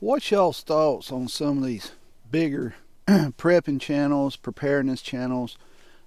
What's y'all's thoughts on some of these bigger prepping channels, preparedness channels?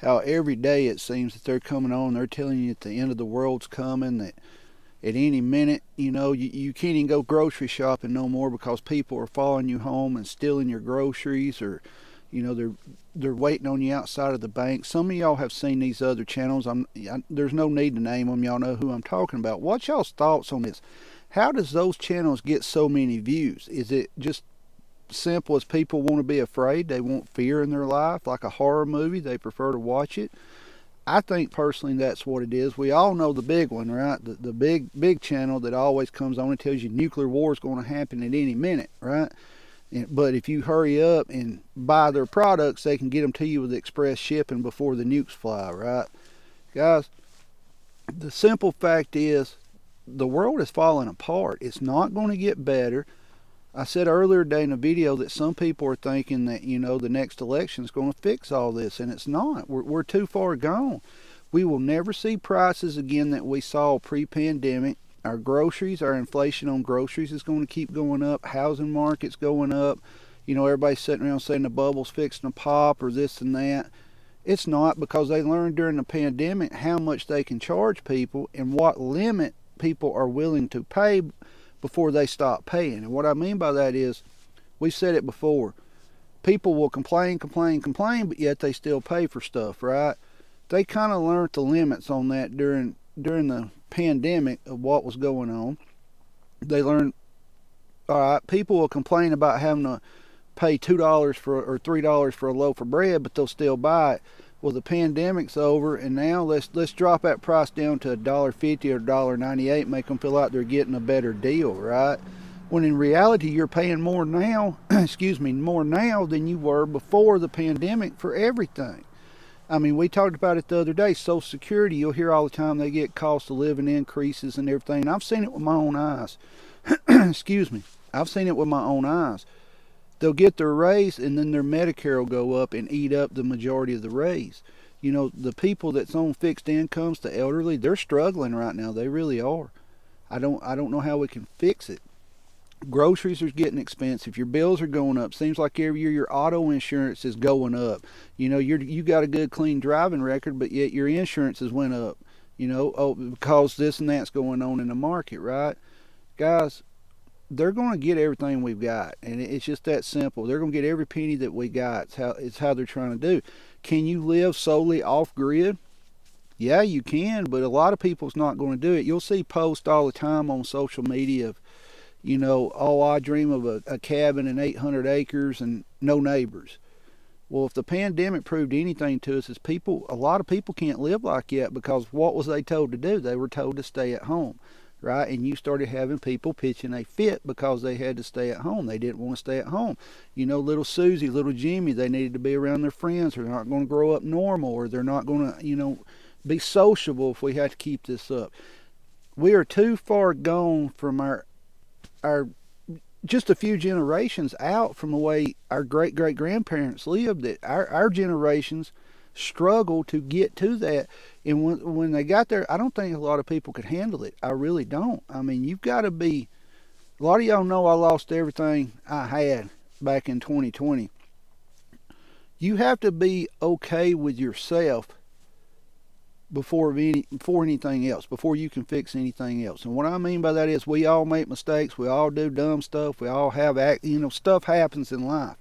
How every day it seems that they're coming on, they're telling you that the end of the world's coming, that at any minute, you can't even go grocery shopping no more because people are following you home and stealing your groceries, or they're waiting on you outside of the bank. Some of y'all have seen these other channels. There's no need to name them. Y'all know who I'm talking about. What's y'all's thoughts on this? How does those channels get so many views? Is it just simple as people want to be afraid? They want fear in their life, like a horror movie. They prefer to watch it. I think personally that's what it is. We all know the big one, right? The big channel that always comes on and tells you nuclear war is going to happen at any minute, right? But if you hurry up and buy their products, they can get them to you with express shipping before the nukes fly, right? Guys, the simple fact is the world is falling apart. It's not going to get better. I said earlier today in a video that some people are thinking that, the next election is going to fix all this, and it's not. We're too far gone. We will never see prices again that we saw pre-pandemic. Our groceries, our inflation on groceries is going to keep going up. Housing market's going up. Everybody's sitting around saying the bubble's fixing to pop or this and that. It's not, because they learned during the pandemic how much they can charge people and what limit people are willing to pay before they stop paying. And what I mean by that is, we've said it before, people will complain, but yet they still pay for stuff, right? They kind of learned the limits on that during the pandemic of what was going on. They learned, all right, people will complain about having to pay $2 for or $3 for a loaf of bread, but they'll still buy it. Well, the pandemic's over, and now let's drop that price down to $1.50 or $1.98, make them feel like they're getting a better deal, right? When in reality, you're paying more now, more now than you were before the pandemic for everything. I mean, we talked about it the other day. Social Security, you'll hear all the time they get cost of living increases and everything. And I've seen it with my own eyes. I've seen it with my own eyes. They'll get their raise, and then their Medicare will go up and eat up the majority of the raise. The people that's on fixed incomes, the elderly, they're struggling right now. They really are. I don't know how we can fix it. Groceries are getting expensive. Your bills are going up. Seems like every year your auto insurance is going up. You got a good clean driving record, but yet your insurance has went up. Because this and that's going on in the market, right? Guys, they're going to get everything we've got, and it's just that simple. They're going to get every penny that we got. It's how they're trying to do. Can you live solely off grid? Yeah, you can, but a lot of people's not going to do it. You'll see posts all the time on social media of, oh, I dream of a cabin in 800 acres and no neighbors. Well, if the pandemic proved anything to us, is a lot of people can't live like that, because what was they told to do? They were told to stay at home, right? And you started having people pitching a fit because they had to stay at home. They didn't want to stay at home. Little Susie, little Jimmy, they needed to be around their friends. They're not going to grow up normal, or they're not going to, be sociable if we have to keep this up. We are too far gone from our just a few generations out from the way our great grandparents lived, that our generations struggle to get to that. And when they got there, I don't think a lot of people could handle it. I really don't. I mean, you've got to be, a lot of y'all know I lost everything I had back in 2020. You have to be okay with yourself before anything else, before you can fix anything else. And what I mean by that is, we all make mistakes, we all do dumb stuff, we all have stuff happens in life.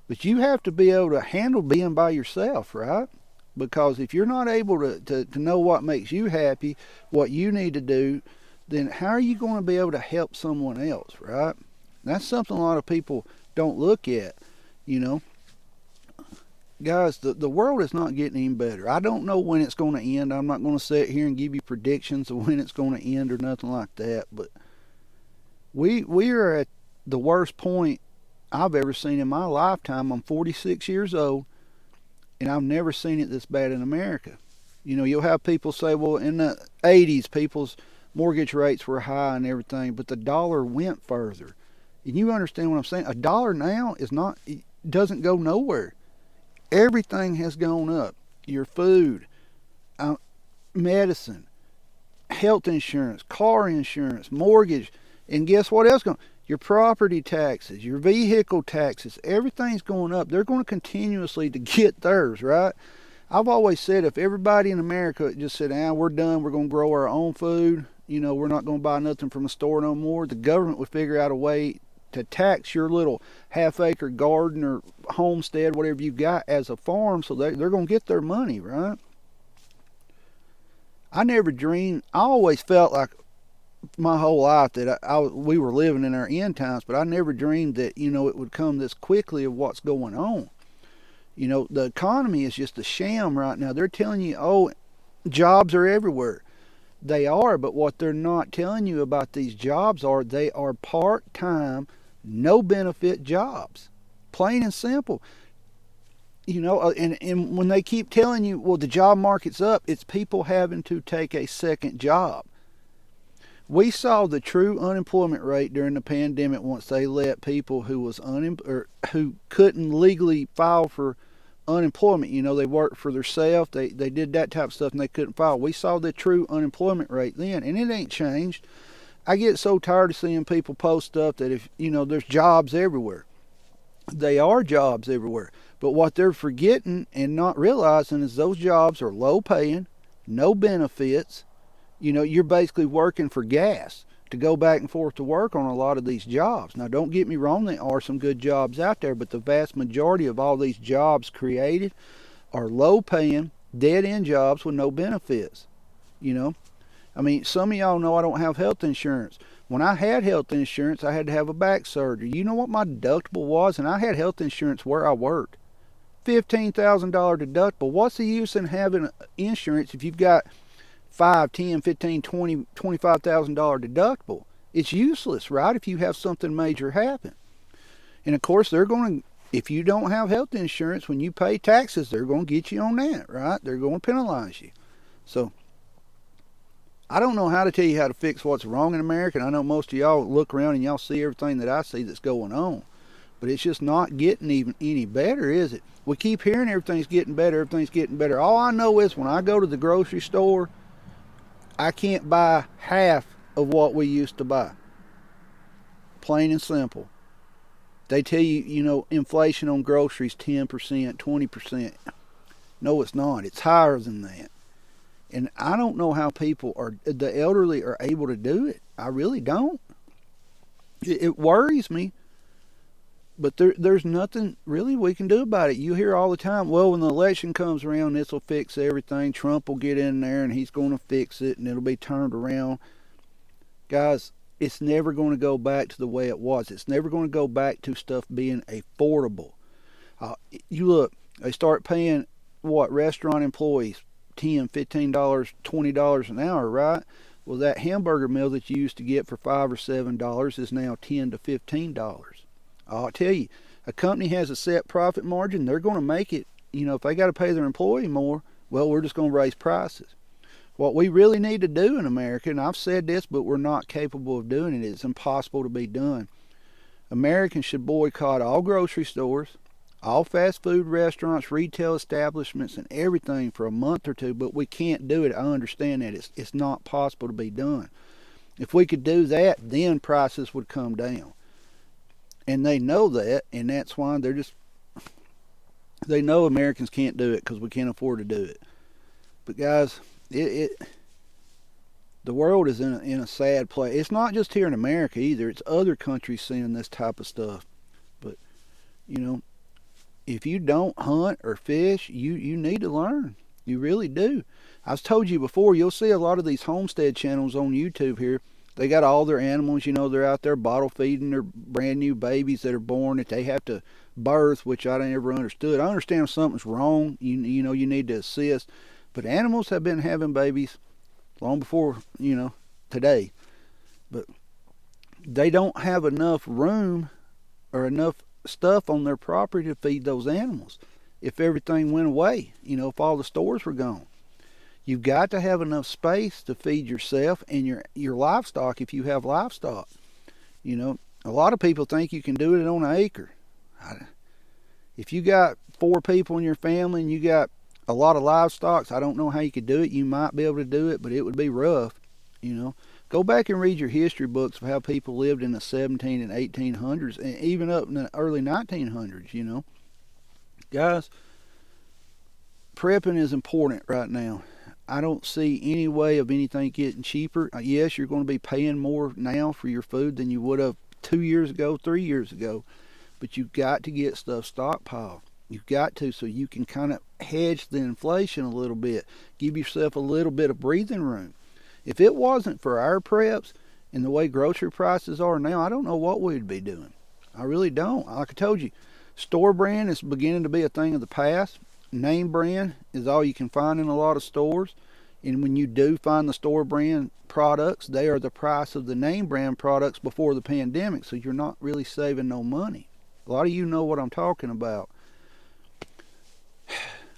But you have to be able to handle being by yourself, right? Because if you're not able to know what makes you happy, what you need to do, then how are you going to be able to help someone else, right? That's something a lot of people don't look at. Guys, the world is not getting any better. I don't know when it's going to end. I'm not going to sit here and give you predictions of when it's going to end or nothing like that. But we are at the worst point I've ever seen in my lifetime. I'm 46 years old, and I've never seen it this bad in America. You'll have people say, well, in the 80s, people's mortgage rates were high and everything, but the dollar went further. And you understand what I'm saying? A dollar now doesn't go nowhere. Everything has gone up. Your food, medicine, health insurance, car insurance, mortgage, and guess what else going? Your property taxes, your vehicle taxes, everything's going up. They're going to continuously to get theirs, right? I've always said if everybody in America just said, we're done, we're going to grow our own food, we're not going to buy nothing from the store no more, the government would figure out a way to tax your little half-acre garden or homestead, whatever you got, as a farm, so they're going to get their money, right? I never dreamed, I always felt like my whole life that we were living in our end times, but I never dreamed that, it would come this quickly of what's going on. The economy is just a sham right now. They're telling you, oh, jobs are everywhere. They are, but what they're not telling you about these jobs are they are part-time, no benefit jobs. Plain and simple. And when they keep telling you, well, the job market's up, it's people having to take a second job. We saw the true unemployment rate during the pandemic once they let people who who couldn't legally file for unemployment. They worked for themselves. They did that type of stuff and they couldn't file. We saw the true unemployment rate then, and it ain't changed. I get so tired of seeing people post stuff that if there's jobs everywhere. They are jobs everywhere, but what they're forgetting and not realizing is those jobs are low paying, no benefits. You're basically working for gas to go back and forth to work on a lot of these jobs. Now, don't get me wrong, there are some good jobs out there, but the vast majority of all these jobs created are low paying, dead end jobs with no benefits. Some of y'all know I don't have health insurance. When I had health insurance, I had to have a back surgery. You know what my deductible was? And I had health insurance where I worked. $15,000 deductible. What's the use in having insurance if you've got $5, $10, $15, $20, $25,000 deductible? It's useless, right? If you have something major happen. And of course, they're going to, if you don't have health insurance, when you pay taxes, they're going to get you on that, right? They're going to penalize you. So, I don't know how to tell you how to fix what's wrong in America. And I know most of y'all look around and y'all see everything that I see that's going on. But it's just not getting even any better, is it? We keep hearing everything's getting better, everything's getting better. All I know is when I go to the grocery store, I can't buy half of what we used to buy. Plain and simple. They tell you, inflation on groceries 10%, 20%. No, it's not. It's higher than that. And I don't know how the elderly are able to do it. I really don't. It worries me. But there's nothing really we can do about it. You hear all the time, well, when the election comes around, this will fix everything. Trump will get in there and he's going to fix it and it'll be turned around. Guys, it's never going to go back to the way it was. It's never going to go back to stuff being affordable. You look, they start paying, restaurant employees, $10, $15, $20 an hour, right? Well, that hamburger meal that you used to get for $5 or $7 is now $10 to $15. I'll tell you, a company has a set profit margin. They're going to make it, if they got to pay their employee more, well, we're just going to raise prices. What we really need to do in America, and I've said this, but we're not capable of doing it. It's impossible to be done. Americans should boycott all grocery stores, all fast food restaurants, retail establishments, and everything for a month or two, but we can't do it. I understand that. It's not possible to be done. If we could do that, then prices would come down. And they know that, and that's why they know Americans can't do it because we can't afford to do it. But guys, the world is in a sad place. It's not just here in America either. It's other countries seeing this type of stuff. But, if you don't hunt or fish, you need to learn. You really do. I've told you before, you'll see a lot of these homestead channels on YouTube here. They got all their animals, they're out there bottle feeding their brand new babies that are born that they have to birth, which I never understood. I understand if something's wrong, you need to assist. But animals have been having babies long before, today. But they don't have enough room or enough stuff on their property to feed those animals. If everything went away, if all the stores were gone. You've got to have enough space to feed yourself and your livestock if you have livestock. A lot of people think you can do it on an acre. If you got 4 people in your family and you got a lot of livestock, I don't know how you could do it. You might be able to do it, but it would be rough, because Go back and read your history books of how people lived in the 17 and 1800s and even up in the early 1900s, you know. Guys, prepping is important right now. I don't see any way of anything getting cheaper. Yes, you're going to be paying more now for your food than you would have 2 years ago, 3 years ago, but you've got to get stuff stockpiled. You've got to, so you can kind of hedge the inflation a little bit, give yourself a little bit of breathing room. If it wasn't for our preps and the way grocery prices are now, I don't know what we'd be doing. I really don't. Like I told you, store brand is beginning to be a thing of the past. Name brand is all you can find in a lot of stores. And when you do find the store brand products, they are the price of the name brand products before the pandemic, so you're not really saving no money. A lot of you know what I'm talking about.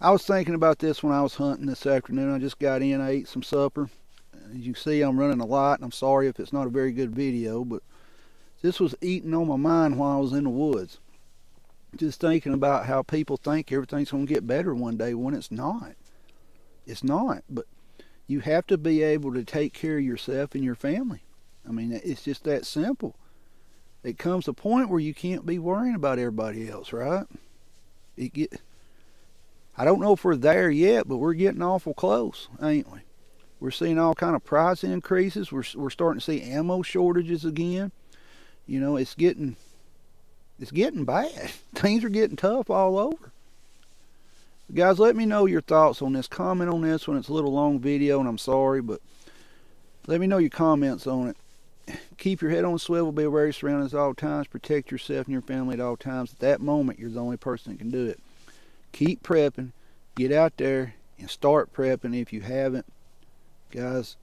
I was thinking about this when I was hunting this afternoon. I just got in, I ate some supper. As you can see, I'm running a lot, and I'm sorry if it's not a very good video, but this was eating on my mind while I was in the woods. Just thinking about how people think everything's going to get better one day when it's not. It's not, but you have to be able to take care of yourself and your family. I mean, it's just that simple. It comes a point where you can't be worrying about everybody else, right? I don't know if we're there yet, but we're getting awful close, ain't we? We're seeing all kind of price increases. We're starting to see ammo shortages again. You know, it's getting bad. Things are getting tough all over. Guys, let me know your thoughts on this. Comment on this one. It's a little long video, and I'm sorry, but let me know your comments on it. Keep your head on a swivel. Be aware of your surroundings at all times. Protect yourself and your family at all times. At that moment, you're the only person that can do it. Keep prepping. Get out there and start prepping if you haven't. Guys,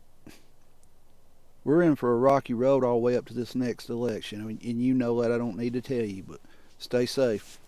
we're in for a rocky road all the way up to this next election. I mean, and you know that. I don't need to tell you, but stay safe.